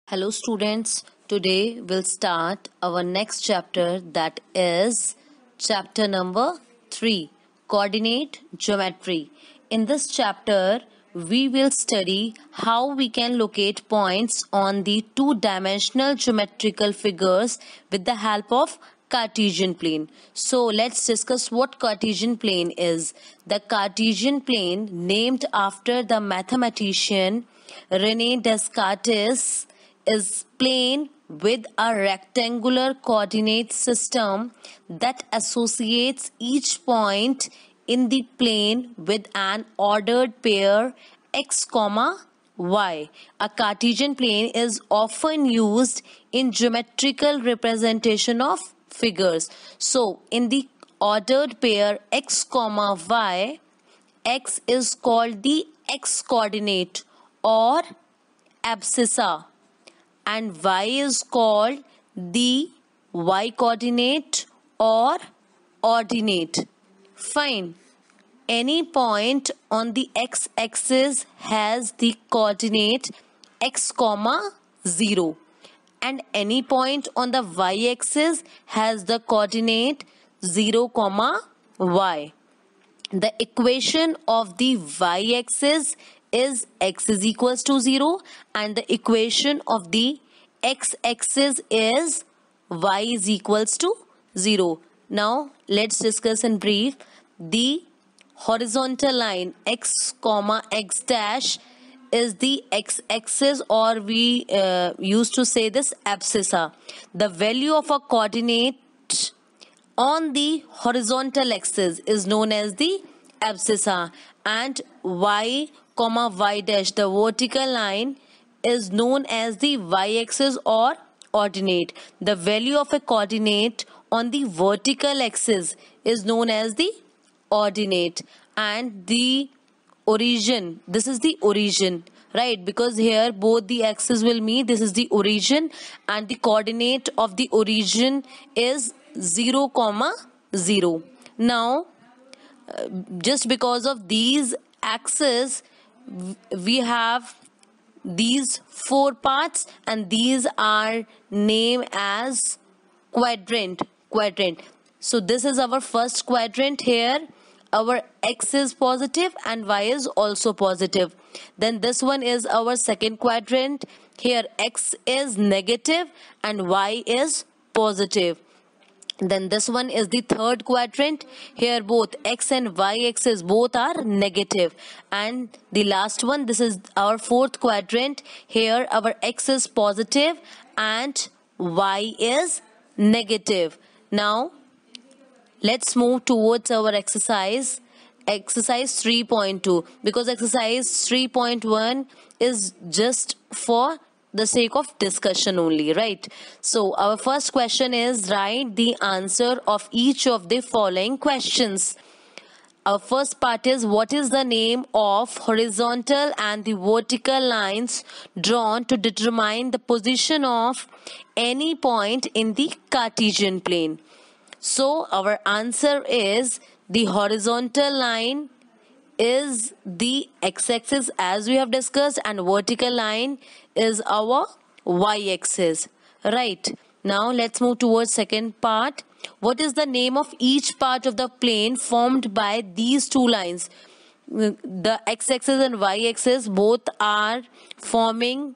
Hello, students. Today we'll start our next chapter, that is chapter number 3, Coordinate Geometry. In this chapter, we will study how we can locate points on the two-dimensional geometrical figures with the help of Cartesian plane. So let's discuss what Cartesian plane is. The Cartesian plane, named after the mathematician Rene Descartes, is plane with a rectangular coordinate system that associates each point in the plane with an ordered pair x comma y. A Cartesian plane is often used in geometrical representation of figures. So in the ordered pair x comma y, x is called the x coordinate or abscissa, and y is called the y coordinate or ordinate. Fine. Any point on the x-axis has the coordinate x comma 0, and any point on the y-axis has the coordinate 0 comma y. The equation of the y-axis is x is equals to 0, and the equation of the x-axis is y is equals to 0. Now let's discuss in brief. The horizontal line x comma x dash is the x-axis, or we used to say this abscissa. The value of a coordinate on the horizontal axis is known as the abscissa, and y comma y dash, the vertical line, is known as the y-axis or ordinate. The value of a coordinate on the vertical axis is known as the ordinate, and the origin, this is the origin, right? Because here both the axes will meet. This is the origin, and the coordinate of the origin is 0 comma 0. Now just because of these axes, we have these four parts, and these are named as quadrant. So this is our first quadrant. Here our x is positive and y is also positive. Then this one is our second quadrant. Here x is negative and y is positive. Then this one is the third quadrant. Here both x and y axis both are negative. And the last one, this is our fourth quadrant. Here our x is positive and y is negative. Now let's move towards our exercise 3.2, because exercise 3.1 is just for the sake of discussion only, right? So our first question is, write the answer of each of the following questions. Our first part is, what is the name of horizontal and the vertical lines drawn to determine the position of any point in the Cartesian plane? So our answer is, the horizontal line is the x-axis as we have discussed, and vertical line is our y-axis, right? Now let's move towards second part. What is the name of each part of the plane formed by these two lines? The x-axis and y-axis both are forming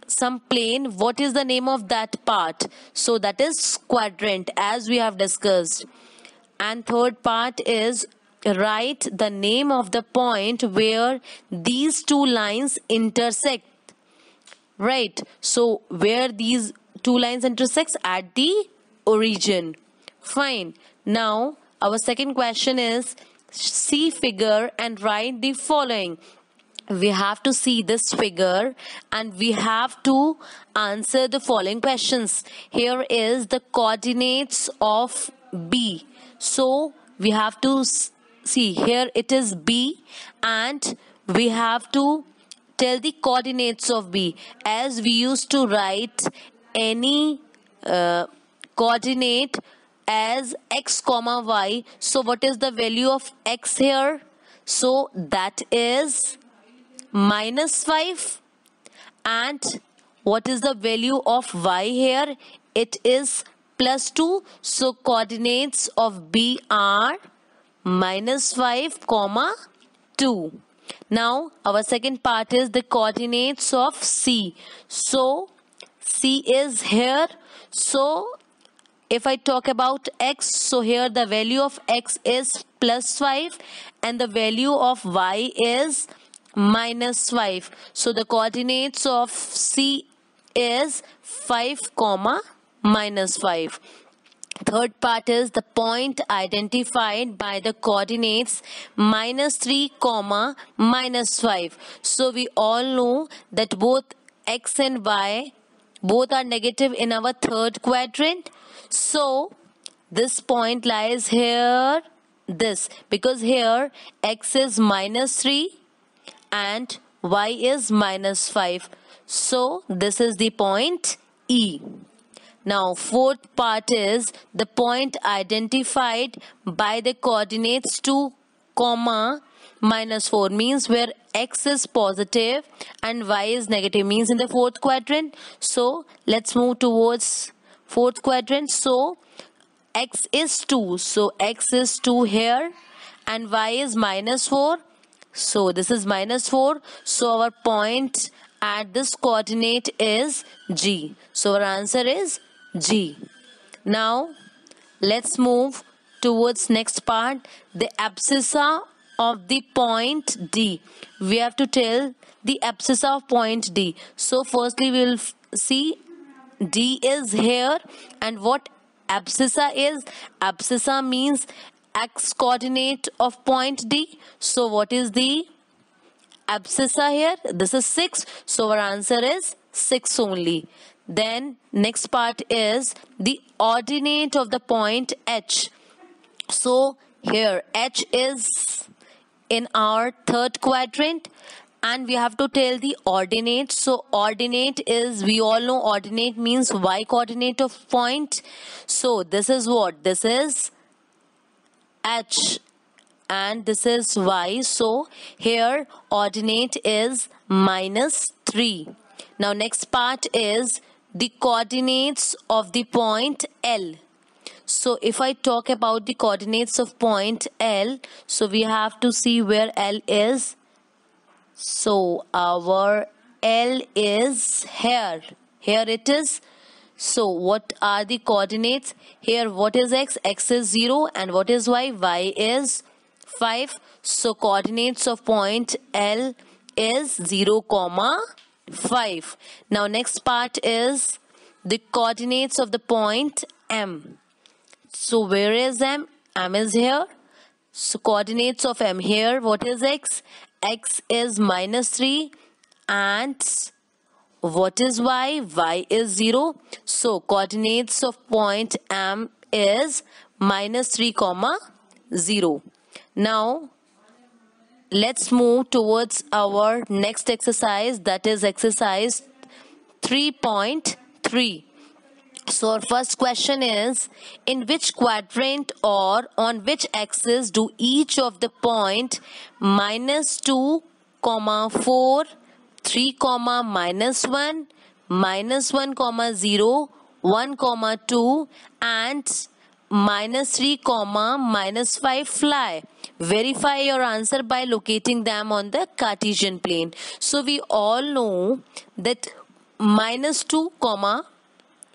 some plane. What is the name of that part? So that is quadrant, as we have discussed. And third part is, write the name of the point where these two lines intersect, right? So where these two lines intersects? At the origin. Fine. Now our second question is, see figure and write the following. We have to see this figure and we have to answer the following questions. Here is the coordinates of B. So we have to see, here it is B, and we have to tell the coordinates of B, as we used to write any coordinate as x comma y. So what is the value of x here? So that is -5, and what is the value of y here? It is plus 2. So coordinates of B are minus 5 comma 2. Now our second part is the coordinates of C. So C is here. So if I talk about x, so here the value of x is plus 5 and the value of y is minus 5. So the coordinates of C is 5 comma minus 5. Third part is the point identified by the coordinates minus 3 comma minus 5. So we all know that both x and y both are negative in our third quadrant. So this point lies here, this, because here x is minus 3 and y is minus 5. So this is the point E. Now fourth part is the point identified by the coordinates 2 comma minus 4, means where x is positive and y is negative, means in the fourth quadrant. So let's move towards fourth quadrant. So x is 2, so x is 2 here and y is minus 4, so this is minus 4. So our point at this coordinate is G. So our answer is G. Now let's move towards next part, the abscissa of the point D. We have to tell the abscissa of point D. So firstly we will see D is here, and what abscissa is? Abscissa means x coordinate of point D. So what is the abscissa here? This is 6. So our answer is 6 only. Then next part is the ordinate of the point H. So here H is in our third quadrant and we have to tell the ordinate. So ordinate is, we all know ordinate means y coordinate of point. So this is what? This is H and this is y. So here ordinate is minus 3. Now next part is the coordinates of the point L. So if I talk about the coordinates of point L, so we have to see where L is. So our L is here. Here it is. So what are the coordinates? Here what is x? X is 0 and what is y? Y is 5. So coordinates of point L is 0 comma 5. Now next part is the coordinates of the point M. So where is M? M is here. So coordinates of M here, what is x? X is minus 3 and what is y? Y is 0. So coordinates of point M is minus 3 comma 0. Now let's move towards our next exercise, that is exercise 3.3. So our first question is, in which quadrant or on which axis do each of the point minus 2, 4, 3, minus 1, minus 1, 0, 1, 2 and minus 3, minus 5 fly? Verify your answer by locating them on the Cartesian plane. So we all know that minus 2,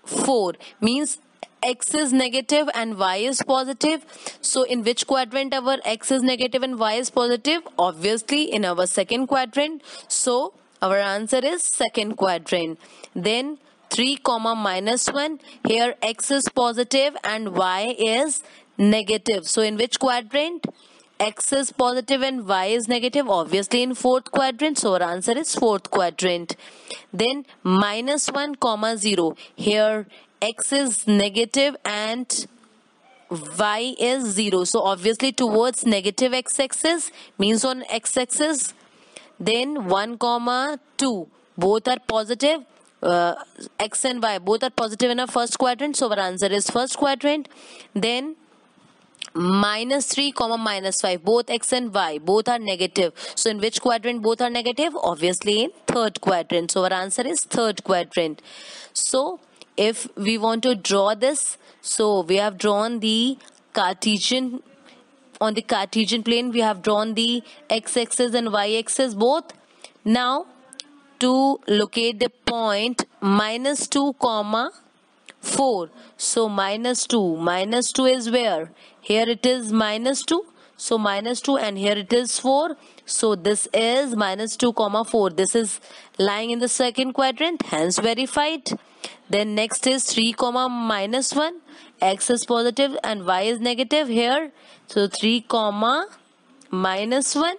4 means x is negative and y is positive. So in which quadrant our x is negative and y is positive? Obviously in our second quadrant. So our answer is second quadrant. Then 3, minus 1, here x is positive and y is negative. So in which quadrant? X is positive and y is negative, obviously in fourth quadrant. So our answer is fourth quadrant. Then minus 1, 0, here x is negative and y is 0. So obviously towards negative x-axis, means on x-axis. Then 1, 2, both are positive. X and y both are positive in our first quadrant. So our answer is first quadrant. Then -3 comma -5, both x and y both are negative. So in which quadrant both are negative? Obviously in third quadrant. So our answer is third quadrant. So if we want to draw this, so we have drawn the Cartesian. On the Cartesian plane we have drawn the x-axis and y-axis both. Now to locate the point -2 comma 4. So -2 is where? Here it is -2. So -2 and here it is 4. So this is -2 comma 4. This is lying in the second quadrant, hence verified. Then next is 3 comma -1. X is positive and y is negative here. So 3 comma -1.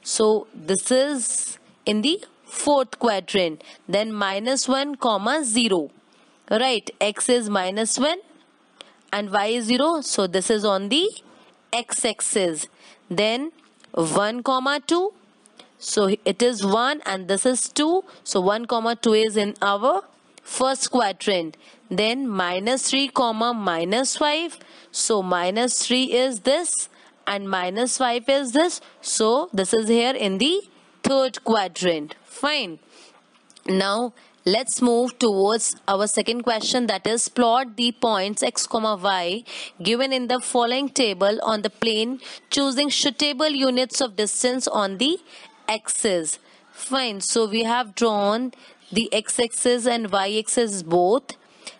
So this is in the fourth quadrant. Then -1 comma 0. Right, x is -1 and y is 0. So this is on the x-axis. Then 1 comma 2. So it is 1 and this is 2. So 1 comma 2 is in our first quadrant. Then -3 comma -5. So -3 is this and -5 is this. So this is here in the third quadrant. Fine. Now let's move towards our second question, that is plot the points x comma y given in the following table on the plane, choosing suitable units of distance on the axis. Fine. So we have drawn the x-axis and y-axis both.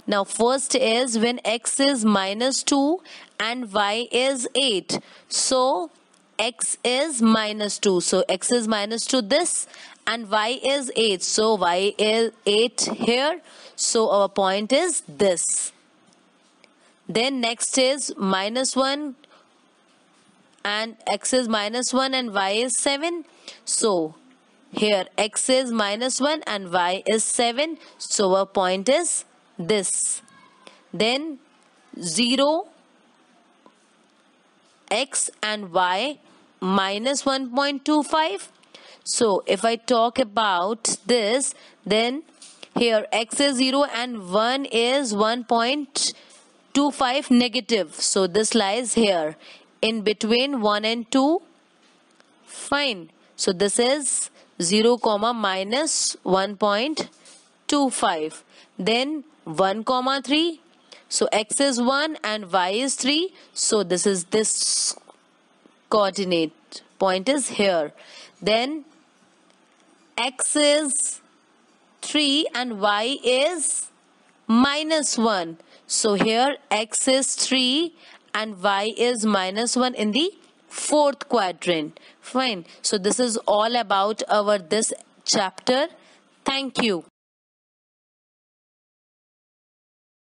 Now first is when x is -2 and y is 8. So x is -2. So x is -2 this and y is 8. So y is 8 here. So our point is this. Then next is -1 and x is -1 and y is 7. So here x is -1 and y is 7. So our point is this. Then 0, x and y -1.25. So if I talk about this, then here x is 0 and 1 is 1.25 negative. So this lies here in between 1 and 2. Fine. So this is 0 comma minus 1.25. Then 1 comma 3. So x is 1 and y is 3. So this is this coordinate point is here. Then x is 3 and y is -1. So here x is 3 and y is -1 in the fourth quadrant. Fine. So this is all about our this chapter. Thank you.